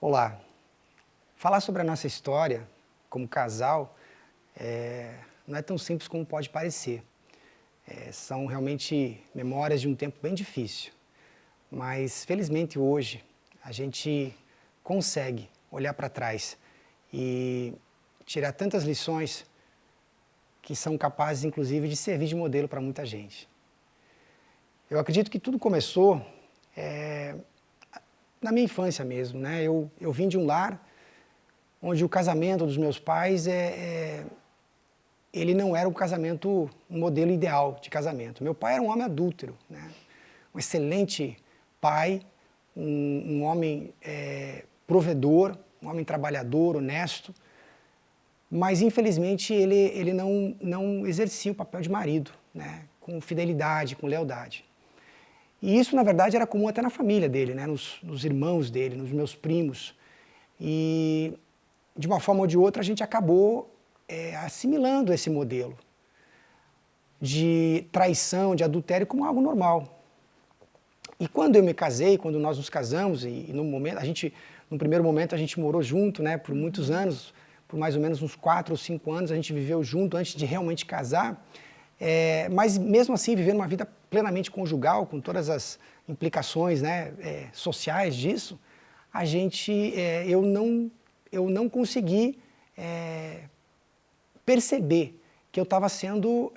Olá, falar sobre a nossa história como casal não é tão simples como pode parecer. São realmente memórias de um tempo bem difícil, mas felizmente hoje a gente consegue olhar para trás e tirar tantas lições que são capazes inclusive de servir de modelo para muita gente. Eu acredito que tudo começou na minha infância mesmo, né? Eu vim de um lar onde o casamento dos meus pais ele não era um casamento, um modelo ideal de casamento. Meu pai era um homem adúltero, né? Um excelente pai, um homem provedor, um homem trabalhador, honesto, mas infelizmente ele não exercia o papel de marido, né? Com fidelidade, com lealdade. E isso, na verdade, era comum até na família dele, né? Nos irmãos dele, nos meus primos. E, de uma forma ou de outra, a gente acabou assimilando esse modelo de traição, de adultério, como algo normal. E quando eu me casei, quando nós nos casamos, e no primeiro momento a gente morou junto, né? Por muitos anos, por mais ou menos uns 4 ou 5 anos, a gente viveu junto antes de realmente casar. Mas mesmo assim, vivendo uma vida plenamente conjugal, com todas as implicações, né, sociais disso, eu não consegui perceber que eu estava sendo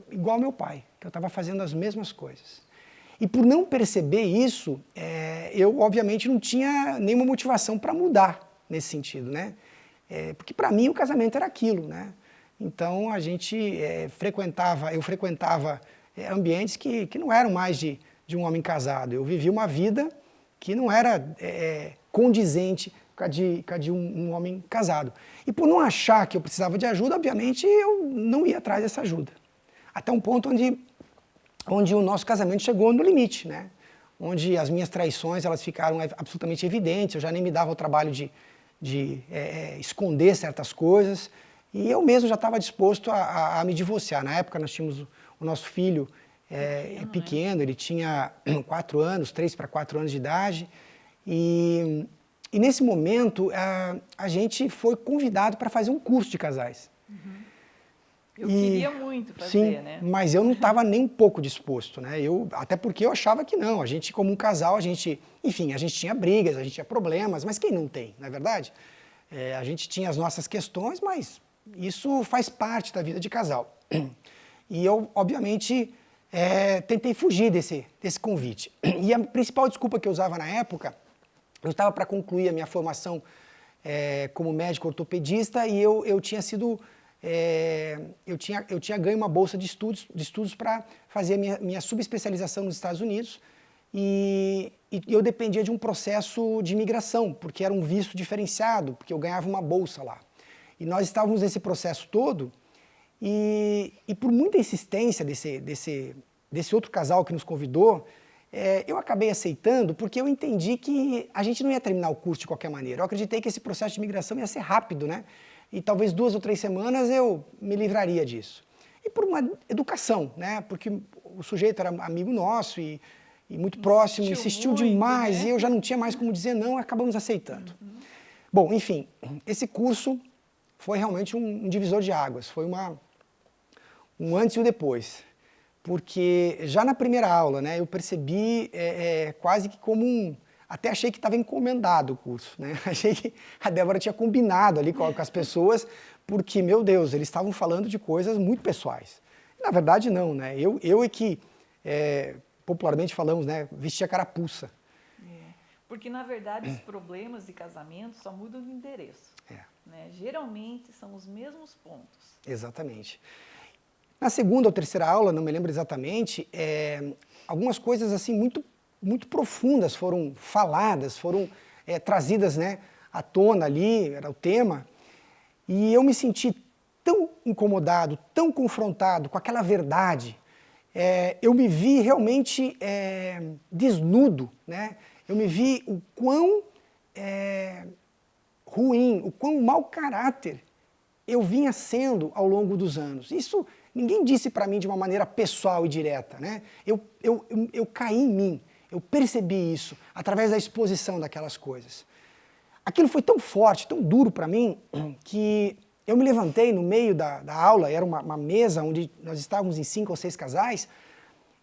igual ao meu pai, que eu estava fazendo as mesmas coisas. E por não perceber isso, eu obviamente não tinha nenhuma motivação para mudar nesse sentido, né? Porque para mim o casamento era aquilo, né? Então eu frequentava ambientes que não eram mais de um homem casado. Eu vivia uma vida que não era condizente com a de um homem casado. E por não achar que eu precisava de ajuda, obviamente eu não ia atrás dessa ajuda. Até um ponto onde o nosso casamento chegou no limite, né? Onde as minhas traições elas ficaram absolutamente evidentes, eu já nem me dava o trabalho de esconder certas coisas. E eu mesmo já estava disposto a me divorciar. Na época nós tínhamos o nosso filho pequeno, ele tinha 4 anos, 3 para 4 anos de idade. E nesse momento a gente foi convidado para fazer um curso de casais. Uhum. Eu queria muito fazer, sim, né? Mas eu não estava nem um pouco disposto, né? Até porque eu achava que não, a gente como um casal, a gente tinha brigas, a gente tinha problemas, mas quem não tem, não é verdade? A gente tinha as nossas questões, mas isso faz parte da vida de casal. E eu, obviamente, tentei fugir desse convite. E a principal desculpa que eu usava na época, eu estava para concluir a minha formação como médico ortopedista e eu tinha sido... eu tinha ganho uma bolsa de estudos para fazer a minha subespecialização nos Estados Unidos e eu dependia de um processo de imigração, porque era um visto diferenciado, porque eu ganhava uma bolsa lá. E nós estávamos nesse processo todo e por muita insistência desse outro casal que nos convidou, eu acabei aceitando porque eu entendi que a gente não ia terminar o curso de qualquer maneira. Eu acreditei que esse processo de imigração ia ser rápido, né? E talvez 2 ou 3 semanas eu me livraria disso. E por uma educação, né? Porque o sujeito era amigo nosso e muito próximo, insistiu muito, demais, né? E eu já não tinha mais como dizer não, acabamos aceitando. Uhum. Bom, enfim, esse curso foi realmente um divisor de águas, foi um antes e um depois. Porque já na primeira aula, né, eu percebi quase que como até achei que estava encomendado o curso, né? Achei que a Débora tinha combinado ali com as pessoas, porque, meu Deus, eles estavam falando de coisas muito pessoais. Na verdade, não, né? Eu é que, popularmente falamos, né, vestia carapuça. Porque, na verdade, os problemas de casamento só mudam de endereço. Né? Geralmente, são os mesmos pontos. Exatamente. Na segunda ou terceira aula, não me lembro exatamente, algumas coisas assim muito profundas foram faladas, foram trazidas, né, à tona ali, era o tema, e eu me senti tão incomodado, tão confrontado com aquela verdade, eu me vi realmente desnudo, né? Eu me vi o quão ruim, o quão mau caráter eu vinha sendo ao longo dos anos. Isso ninguém disse para mim de uma maneira pessoal e direta, né? Eu caí em mim, eu percebi isso através da exposição daquelas coisas. aquilo foi tão forte, tão duro para mim, que eu me levantei no meio da aula, era uma mesa onde nós estávamos em 5 ou 6 casais,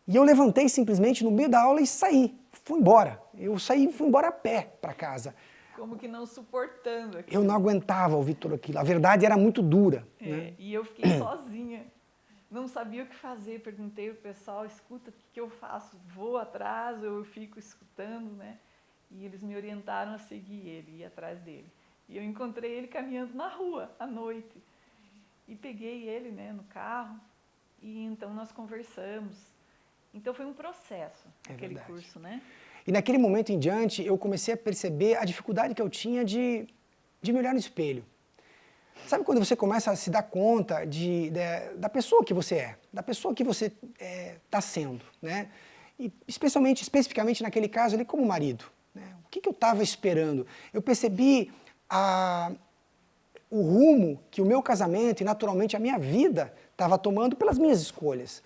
e eu levantei simplesmente no meio da aula e saí, fui embora. Eu saí e fui embora a pé para casa. Como que não suportando aquilo. Eu não aguentava ouvir tudo aquilo, a verdade era muito dura. Né? E eu fiquei sozinha, não sabia o que fazer, perguntei ao pessoal, escuta, o que eu faço? Vou atrás ou eu fico escutando, né? E eles me orientaram a seguir ele, ir atrás dele. E eu encontrei ele caminhando na rua, à noite. E peguei ele, né, no carro, e então nós conversamos. Então foi um processo, aquele curso, né? E naquele momento em diante, eu comecei a perceber a dificuldade que eu tinha de me olhar no espelho. Sabe quando você começa a se dar conta da pessoa que você é, da pessoa que você está sendo, né? E especificamente naquele caso ali como marido. Né? O que eu estava esperando? Eu percebi o rumo que o meu casamento e naturalmente a minha vida estava tomando pelas minhas escolhas.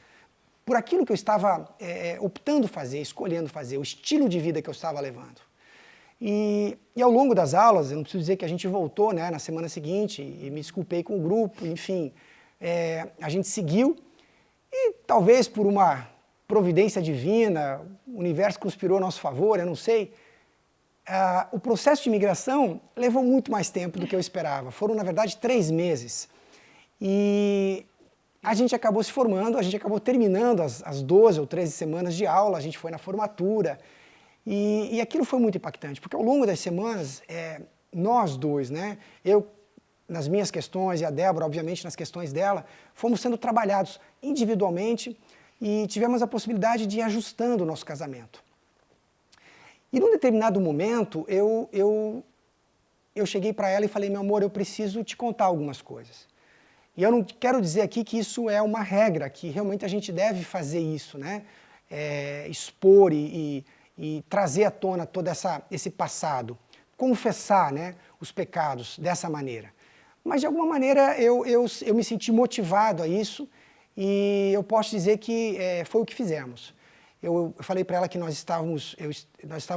Por aquilo que eu estava optando fazer, escolhendo fazer, o estilo de vida que eu estava levando. E ao longo das aulas, eu não preciso dizer que a gente voltou, né, na semana seguinte e me desculpei com o grupo, enfim, a gente seguiu e talvez por uma providência divina, o universo conspirou a nosso favor, eu não sei, o processo de imigração levou muito mais tempo do que eu esperava. Foram, na verdade, 3 meses. E a gente acabou se formando, a gente acabou terminando as 12 ou 13 semanas de aula, a gente foi na formatura. E aquilo foi muito impactante, porque ao longo das semanas, nós dois, né, eu nas minhas questões e a Débora, obviamente, nas questões dela, fomos sendo trabalhados individualmente e tivemos a possibilidade de ir ajustando o nosso casamento. E num determinado momento, eu cheguei para ela e falei, meu amor, eu preciso te contar algumas coisas. E eu não quero dizer aqui que isso é uma regra, que realmente a gente deve fazer isso, né? Expor e trazer à tona todo esse passado, confessar, né, os pecados dessa maneira. Mas de alguma maneira eu me senti motivado a isso e eu posso dizer que foi o que fizemos. Eu falei para ela que nós estávamos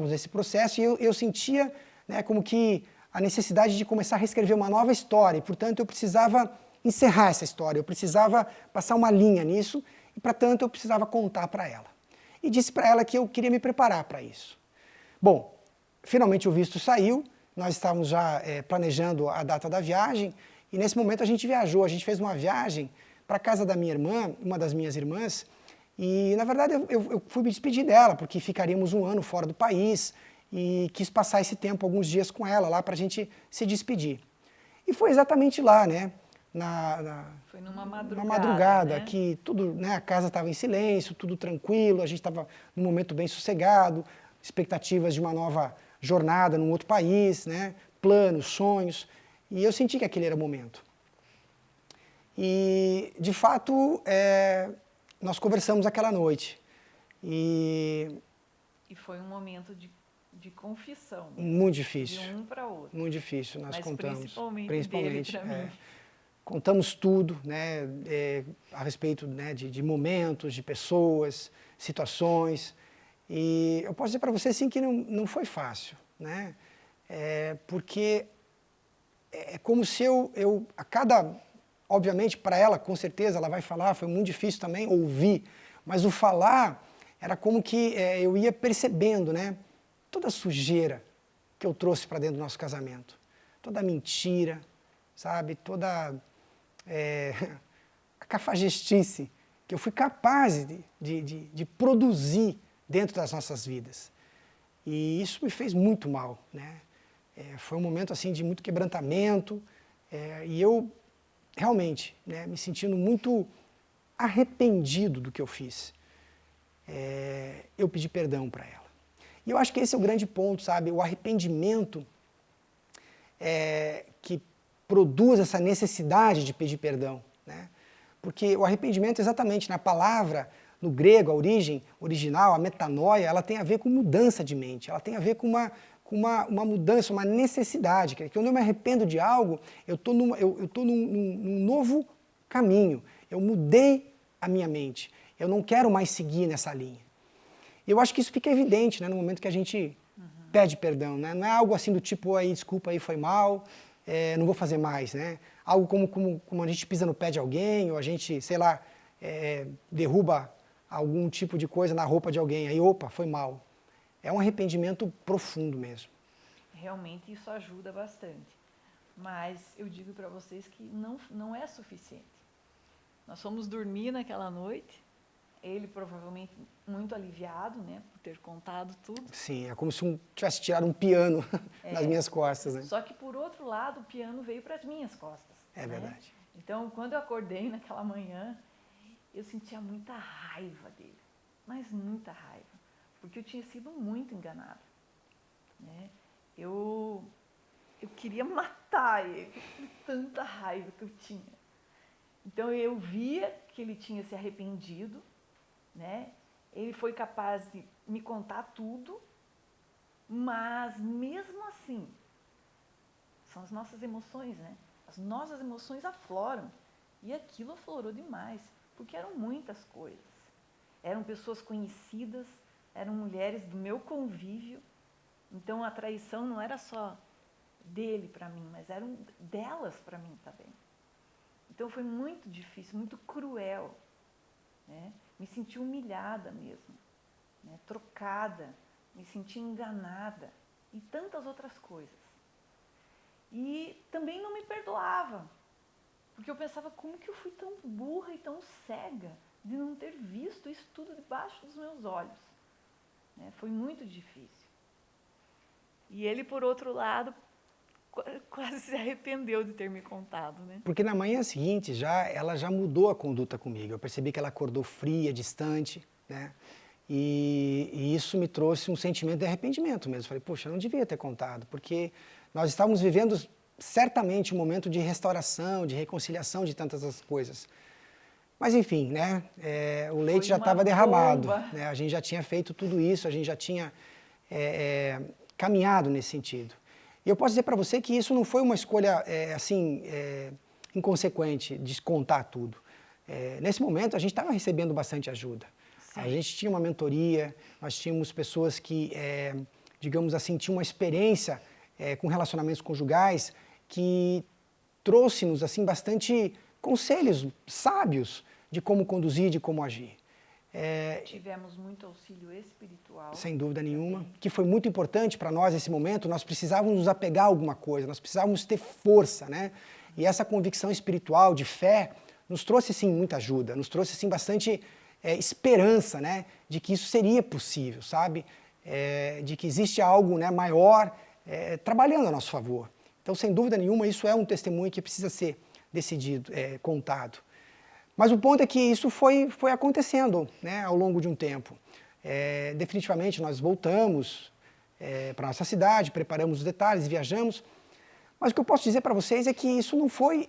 nesse processo e eu sentia, né, como que a necessidade de começar a reescrever uma nova história e, portanto, eu precisava encerrar essa história, eu precisava passar uma linha nisso e, portanto, eu precisava contar para ela. E disse para ela que eu queria me preparar para isso. Bom, finalmente o visto saiu, nós estávamos já planejando a data da viagem e nesse momento a gente viajou, a gente fez uma viagem para a casa da minha irmã, uma das minhas irmãs, e na verdade eu fui me despedir dela, porque ficaríamos 1 ano fora do país e quis passar esse tempo, alguns dias com ela lá para a gente se despedir. E foi exatamente lá, né? Foi numa madrugada, uma madrugada, né? que tudo, né, a casa estava em silêncio, tudo tranquilo, a gente estava num momento bem sossegado, expectativas de uma nova jornada num outro país, né, planos, sonhos, e eu senti que aquele era o momento. E, de fato, nós conversamos aquela noite. E foi um momento de confissão. Muito difícil. De um para outro. Muito difícil, nós contamos. Principalmente dele para mim. Contamos tudo, né, a respeito, né, de momentos, de pessoas, situações. E eu posso dizer para você assim, que não foi fácil, né? Porque é como se obviamente para ela, com certeza, ela vai falar, foi muito difícil também ouvir, mas o falar era como que eu ia percebendo, né, toda a sujeira que eu trouxe para dentro do nosso casamento, toda a mentira, sabe, toda a cafajestice que eu fui capaz de produzir dentro das nossas vidas. E isso me fez muito mal, né? Foi um momento assim de muito quebrantamento e eu realmente, né, me sentindo muito arrependido do que eu fiz. Eu pedi perdão para ela. E eu acho que esse é o grande ponto, sabe? O arrependimento que produz essa necessidade de pedir perdão, né? Porque o arrependimento, exatamente na palavra, no grego, a origem original, a metanoia, ela tem a ver com mudança de mente, ela tem a ver com uma mudança, uma necessidade. Que quando eu me arrependo de algo, eu estou num novo caminho, eu mudei a minha mente, eu não quero mais seguir nessa linha. Eu acho que isso fica evidente, né, no momento que a gente pede perdão, né? Não é algo assim do tipo, aí, desculpa, aí foi mal, não vou fazer mais, né? Algo como a gente pisa no pé de alguém, ou a gente, sei lá, derruba algum tipo de coisa na roupa de alguém, aí, opa, foi mal. É um arrependimento profundo mesmo. Realmente isso ajuda bastante. Mas eu digo para vocês que não é suficiente. Nós fomos dormir naquela noite, ele provavelmente muito aliviado, né, por ter contado tudo. Sim, é como se tivesse tirado um piano das minhas costas, né? Só que por outro lado, o piano veio para as minhas costas. É verdade. Então, quando eu acordei naquela manhã, eu sentia muita raiva dele, mas muita raiva, porque eu tinha sido muito enganada, né? Eu queria matar ele, de tanta raiva que eu tinha. Então eu via que ele tinha se arrependido, né? Ele foi capaz de me contar tudo, mas mesmo assim, são as nossas emoções, né? As nossas emoções afloram, e aquilo aflorou demais, porque eram muitas coisas. Eram pessoas conhecidas, eram mulheres do meu convívio, então a traição não era só dele para mim, mas eram delas para mim também. Então foi muito difícil, muito cruel, né? Me senti humilhada mesmo, né? Trocada, me senti enganada e tantas outras coisas. E também não me perdoava, porque eu pensava, como que eu fui tão burra e tão cega de não ter visto isso tudo debaixo dos meus olhos, né? Foi muito difícil. E ele, por outro lado, quase se arrependeu de ter me contado, né? Porque na manhã seguinte, ela já mudou a conduta comigo. Eu percebi que ela acordou fria, distante, né? E isso me trouxe um sentimento de arrependimento mesmo. Falei, poxa, eu não devia ter contado, porque nós estávamos vivendo certamente um momento de restauração, de reconciliação de tantas as coisas. Mas enfim, né? O leite já estava derramado, né? A gente já tinha feito tudo isso, a gente já tinha caminhado nesse sentido. E eu posso dizer para você que isso não foi uma escolha inconsequente de contar tudo. Nesse momento, a gente estava recebendo bastante ajuda. Sim. A gente tinha uma mentoria, nós tínhamos pessoas que, digamos assim, tinham uma experiência com relacionamentos conjugais que trouxe-nos assim, bastante conselhos sábios de como conduzir, de como agir. Tivemos muito auxílio espiritual. Sem dúvida nenhuma, que foi muito importante para nós nesse momento. Nós precisávamos nos apegar a alguma coisa, nós precisávamos ter força, né? E essa convicção espiritual, de fé, nos trouxe sim muita ajuda, nos trouxe sim bastante esperança, né? De que isso seria possível, sabe? De que existe algo, né, maior trabalhando a nosso favor. Então, sem dúvida nenhuma, isso é um testemunho que precisa ser decidido, contado. Mas o ponto é que isso foi acontecendo, né, ao longo de um tempo. Definitivamente nós voltamos para a nossa cidade, preparamos os detalhes, viajamos. Mas o que eu posso dizer para vocês é que isso não foi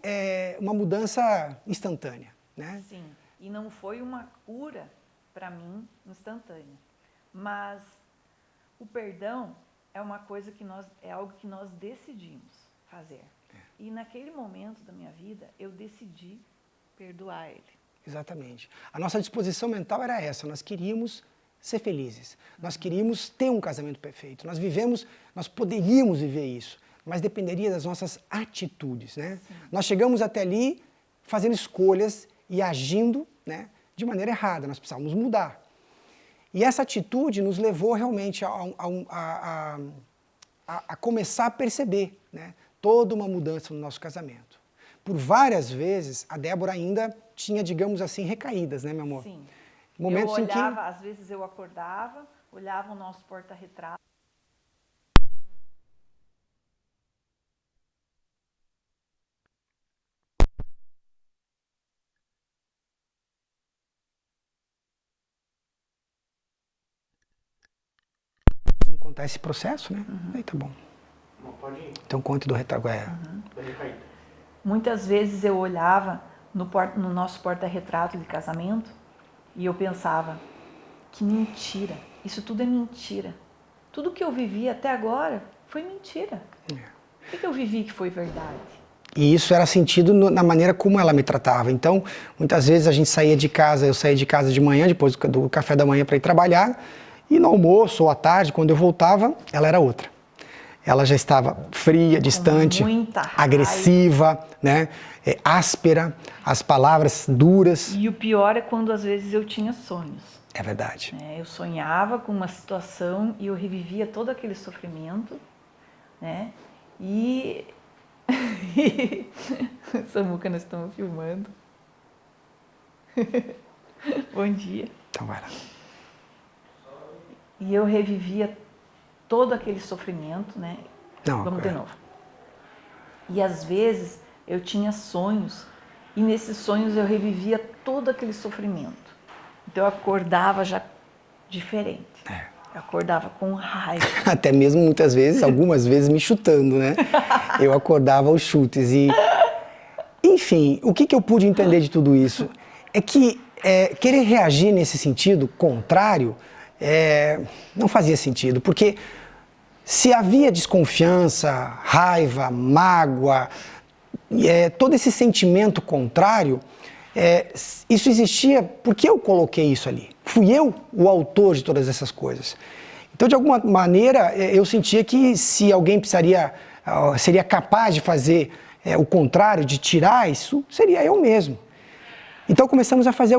uma mudança instantânea, né? Sim, e não foi uma cura para mim instantânea. Mas o perdão é uma coisa que é algo que nós decidimos fazer. E naquele momento da minha vida, eu decidi perdoar ele. Exatamente. A nossa disposição mental era essa, nós queríamos ser felizes, nós queríamos ter um casamento perfeito, nós poderíamos viver isso, mas dependeria das nossas atitudes, né? Sim. Nós chegamos até ali fazendo escolhas e agindo, né, de maneira errada, nós precisávamos mudar. E essa atitude nos levou realmente a começar a perceber, né, toda uma mudança no nosso casamento. Por várias vezes, a Débora ainda tinha, digamos assim, recaídas, né, meu amor? Sim. Momentos eu olhava, em que... às vezes eu acordava, olhava o nosso porta-retrato. Vamos contar esse processo, né? Aí tá bom. Pode ir. Então conte do retrato. Muitas vezes eu olhava no nosso porta-retrato de casamento e eu pensava, que mentira, isso tudo é mentira. Tudo que eu vivi até agora foi mentira. O que eu vivi que foi verdade? E isso era sentido na maneira como ela me tratava. Então, muitas vezes a gente saía de casa, eu saía de casa de manhã, depois do café da manhã para ir trabalhar, E no almoço ou à tarde, quando eu voltava, ela era outra. Ela já estava fria, distante, agressiva, né? Áspera, as palavras duras. E o pior é quando às vezes eu tinha sonhos. É verdade. Eu sonhava com uma situação e eu revivia todo aquele sofrimento, né? E Samuca, nós estamos filmando. Bom dia. Então vai lá. E eu revivia todo aquele sofrimento, né? Não, Vamos de novo. E às vezes eu tinha sonhos e nesses sonhos eu revivia todo aquele sofrimento. Então eu acordava já diferente. Eu acordava com raiva. Até mesmo muitas vezes, algumas vezes me chutando, né? Eu acordava aos chutes e... Enfim, o que eu pude entender de tudo isso? É que querer reagir nesse sentido contrário não fazia sentido, porque se havia desconfiança, raiva, mágoa, todo esse sentimento contrário, isso existia porque eu coloquei isso ali. Fui eu o autor de todas essas coisas. Então, de alguma maneira, eu sentia que se alguém seria capaz de fazer o contrário, de tirar isso, seria eu mesmo. Então, começamos a fazer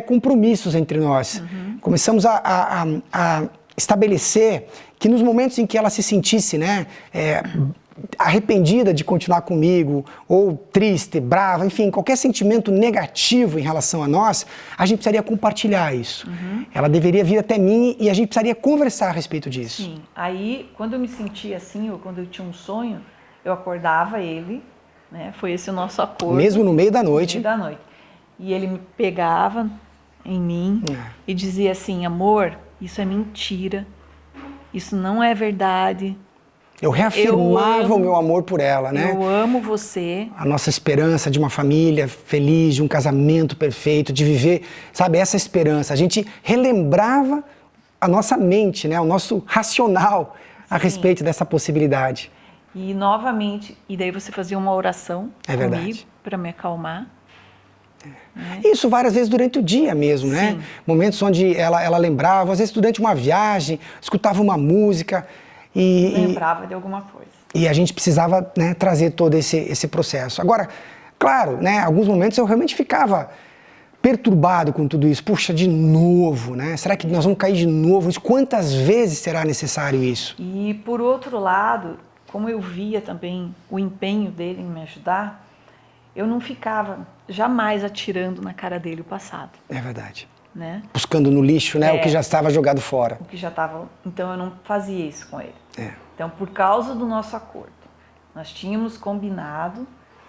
compromissos entre nós. Uhum. Começamos a estabelecer que nos momentos em que ela se sentisse arrependida de continuar comigo, ou triste, brava, enfim, qualquer sentimento negativo em relação a nós, a gente precisaria compartilhar isso. Uhum. Ela deveria vir até mim e a gente precisaria conversar a respeito disso. Sim, aí quando eu me sentia assim, ou quando eu tinha um sonho, eu acordava ele, né? Foi esse o nosso acordo. Mesmo no meio da noite. No meio da noite. E ele me pegava em mim e dizia assim, amor, isso é mentira, isso não é verdade. Eu reafirmava o meu amor por ela, né? Eu amo você. A nossa esperança de uma família feliz, de um casamento perfeito, de viver, sabe, essa esperança. A gente relembrava a nossa mente, né? O nosso racional a respeito dessa possibilidade. E novamente, e daí você fazia uma oração comigo para me acalmar. Isso várias vezes durante o dia mesmo, né? Momentos onde ela lembrava, às vezes durante uma viagem, escutava uma música. Lembrava de alguma coisa. E a gente precisava, né, trazer todo esse processo. Agora, claro, né, alguns momentos eu realmente ficava perturbado com tudo isso. Puxa, de novo, né? Será que nós vamos cair de novo? Quantas vezes será necessário isso? E por outro lado, como eu via também o empenho dele em me ajudar, eu não ficava jamais atirando na cara dele o passado. É verdade. Né? Buscando no lixo, né, o que já estava jogado fora. O que já estava... Então, eu não fazia isso com ele. Então, por causa do nosso acordo, nós tínhamos combinado,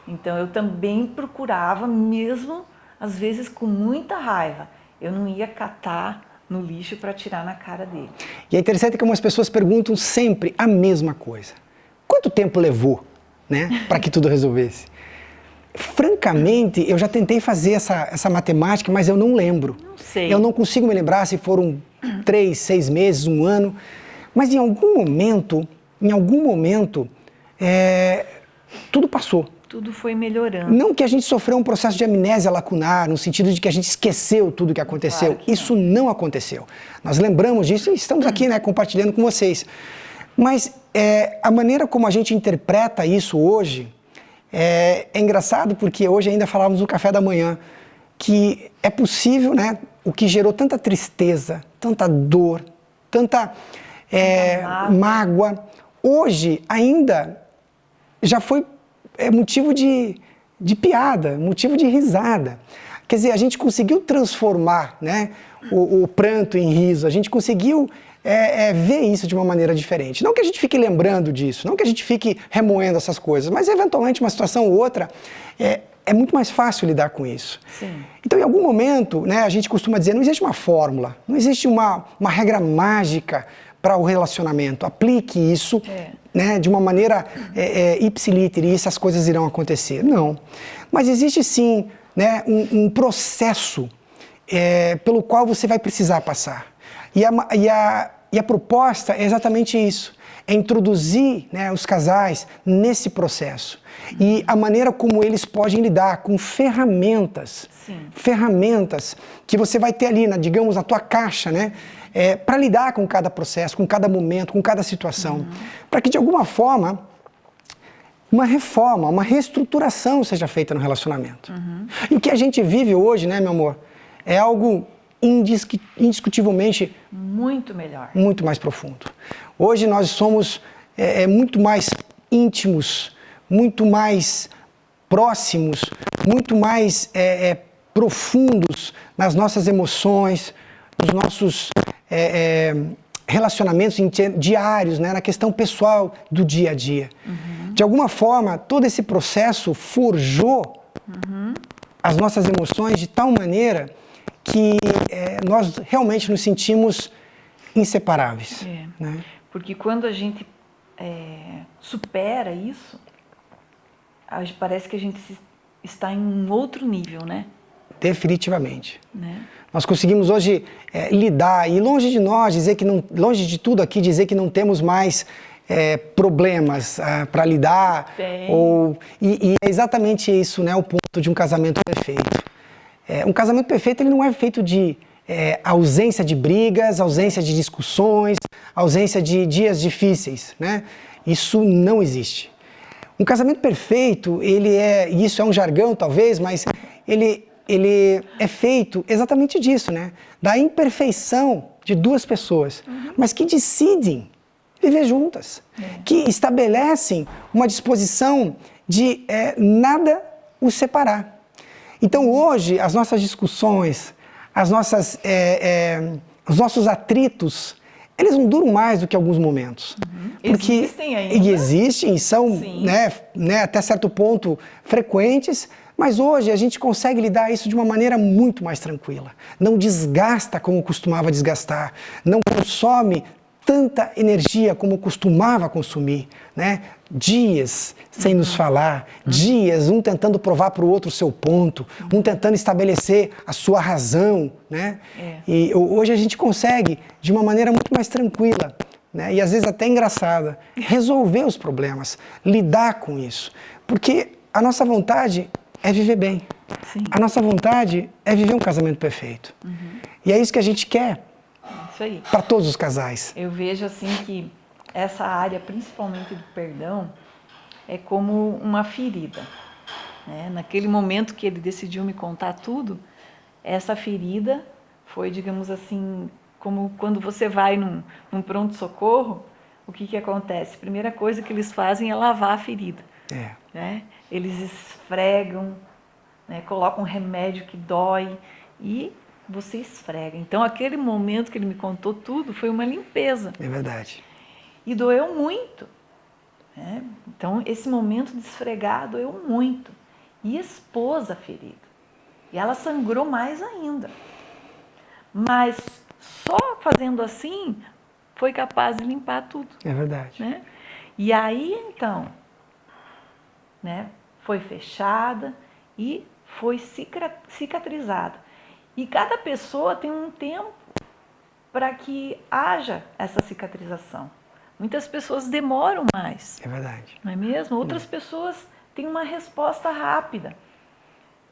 então eu também procurava, mesmo às vezes com muita raiva, eu não ia catar no lixo para tirar na cara dele. E é interessante que algumas pessoas perguntam sempre a mesma coisa. Quanto tempo levou, né, para que tudo resolvesse? Francamente, eu já tentei fazer essa matemática, mas eu não lembro. Não sei. Eu não consigo me lembrar se foram 3, 6 meses, 1 ano. Mas em algum momento, tudo passou. Tudo foi melhorando. Não que a gente sofreu um processo de amnésia lacunar, no sentido de que a gente esqueceu tudo o que aconteceu. Claro que isso não aconteceu. Nós lembramos disso e estamos aqui, né, compartilhando com vocês. Mas a maneira como a gente interpreta isso hoje... É engraçado porque hoje ainda falávamos no café da manhã que é possível, né, o que gerou tanta tristeza, tanta dor, tanta mágoa, hoje ainda já foi motivo de piada, motivo de risada. Quer dizer, a gente conseguiu transformar, né, o pranto em riso, a gente conseguiu ver isso de uma maneira diferente. Não que a gente fique lembrando disso, não que a gente fique remoendo essas coisas, mas eventualmente uma situação ou outra é muito mais fácil lidar com isso. Sim. Então, em algum momento, né, a gente costuma dizer, não existe uma fórmula, não existe uma regra mágica para o relacionamento. Aplique isso né, de uma maneira ipsiliter e essas coisas irão acontecer. Não. Mas existe sim, né, um processo pelo qual você vai precisar passar. E a proposta é exatamente isso, é introduzir, né, os casais nesse processo. E a maneira como eles podem lidar com ferramentas, ferramentas que você vai ter ali, digamos, na tua caixa, né, para lidar com cada processo, com cada momento, com cada situação, para que de alguma forma uma reforma, uma reestruturação seja feita no relacionamento. E o que a gente vive hoje, né, meu amor, é algo indiscutivelmente muito melhor, muito mais profundo. Hoje nós somos muito mais íntimos, muito mais próximos, muito mais profundos nas nossas emoções, nos nossos relacionamentos diários, né, na questão pessoal do dia a dia. De alguma forma, todo esse processo forjou as nossas emoções de tal maneira que nós realmente nos sentimos inseparáveis. Né? Porque quando a gente supera isso, parece que a gente está em um outro nível, né? Definitivamente. Né? Nós conseguimos hoje lidar, e longe de nós dizer que não, longe de tudo aqui dizer que não temos mais problemas para lidar. E é exatamente isso, né, o ponto de um casamento perfeito. Um casamento perfeito ele não é feito de ausência de brigas, ausência de discussões, ausência de dias difíceis, né? Isso não existe. Um casamento perfeito, e isso é um jargão talvez, mas ele é feito exatamente disso, né? Da imperfeição de duas pessoas, mas que decidem viver juntas, que estabelecem uma disposição de nada os separar. Então hoje as nossas discussões, os nossos atritos, eles não duram mais do que alguns momentos. Porque existem ainda. E existem, são né, até certo ponto frequentes, mas hoje a gente consegue lidar isso de uma maneira muito mais tranquila. Não desgasta como costumava desgastar, não consome tanta energia como costumava consumir, né? Dias sem nos falar, dias um tentando provar para o outro o seu ponto, um tentando estabelecer a sua razão, né? E hoje a gente consegue, de uma maneira muito mais tranquila, né? E às vezes até engraçada, resolver os problemas, lidar com isso, porque a nossa vontade é viver bem. Sim. A nossa vontade é viver um casamento perfeito. E é isso que a gente quer. Isso aí. Para todos os casais. Eu vejo assim que essa área, principalmente do perdão, é como uma ferida. Né? Naquele momento que ele decidiu me contar tudo, essa ferida foi, digamos assim, como quando você vai num pronto-socorro, o que acontece? A primeira coisa que eles fazem é lavar a ferida. Né? Eles esfregam, né? Colocam um remédio que dói e você esfrega. Então, aquele momento que ele me contou tudo foi uma limpeza. É verdade. E doeu muito. Né? Então, esse momento de esfregar doeu muito. E expôs a ferida. E ela sangrou mais ainda. Mas só fazendo assim, foi capaz de limpar tudo. É verdade. Né? E aí, então, né, foi fechada e foi cicatrizada. E cada pessoa tem um tempo para que haja essa cicatrização. Muitas pessoas demoram mais. É verdade. Não é mesmo? Outras pessoas têm uma resposta rápida.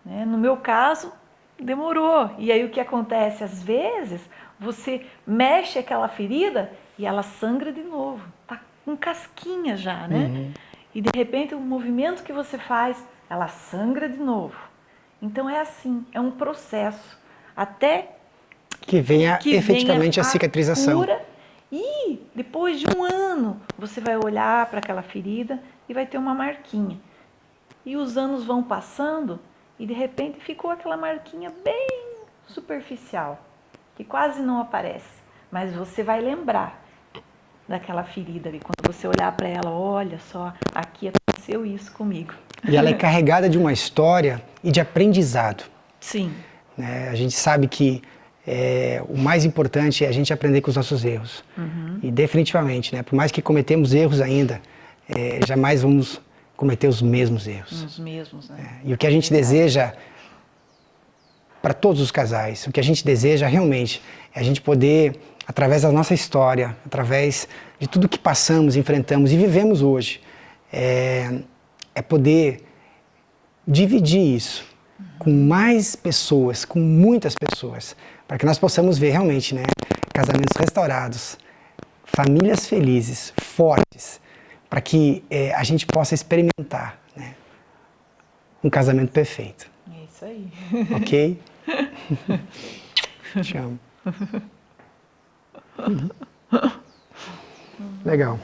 Né? No meu caso, demorou. E aí o que acontece? Às vezes, você mexe aquela ferida e ela sangra de novo. Está com casquinha já, né? E de repente o movimento que você faz, ela sangra de novo. Então é assim, é um processo. Até que venha efetivamente a cicatrização. Cura, e depois de um ano, você vai olhar para aquela ferida e vai ter uma marquinha. E os anos vão passando e de repente ficou aquela marquinha bem superficial, que quase não aparece. Mas você vai lembrar daquela ferida ali. Quando você olhar para ela, olha só, aqui aconteceu isso comigo. E ela é carregada de uma história e de aprendizado. Sim. Né? A gente sabe que o mais importante é a gente aprender com os nossos erros. E definitivamente, né, por mais que cometemos erros ainda, jamais vamos cometer os mesmos erros. Os mesmos, né? E o que a gente deseja para todos os casais, o que a gente deseja realmente é a gente poder, através da nossa história, através de tudo que passamos, enfrentamos e vivemos hoje, poder dividir isso com mais pessoas, com muitas pessoas, para que nós possamos ver realmente, né, casamentos restaurados, famílias felizes, fortes, para que a gente possa experimentar, né, um casamento perfeito. É isso aí. Ok? Te amo. Legal.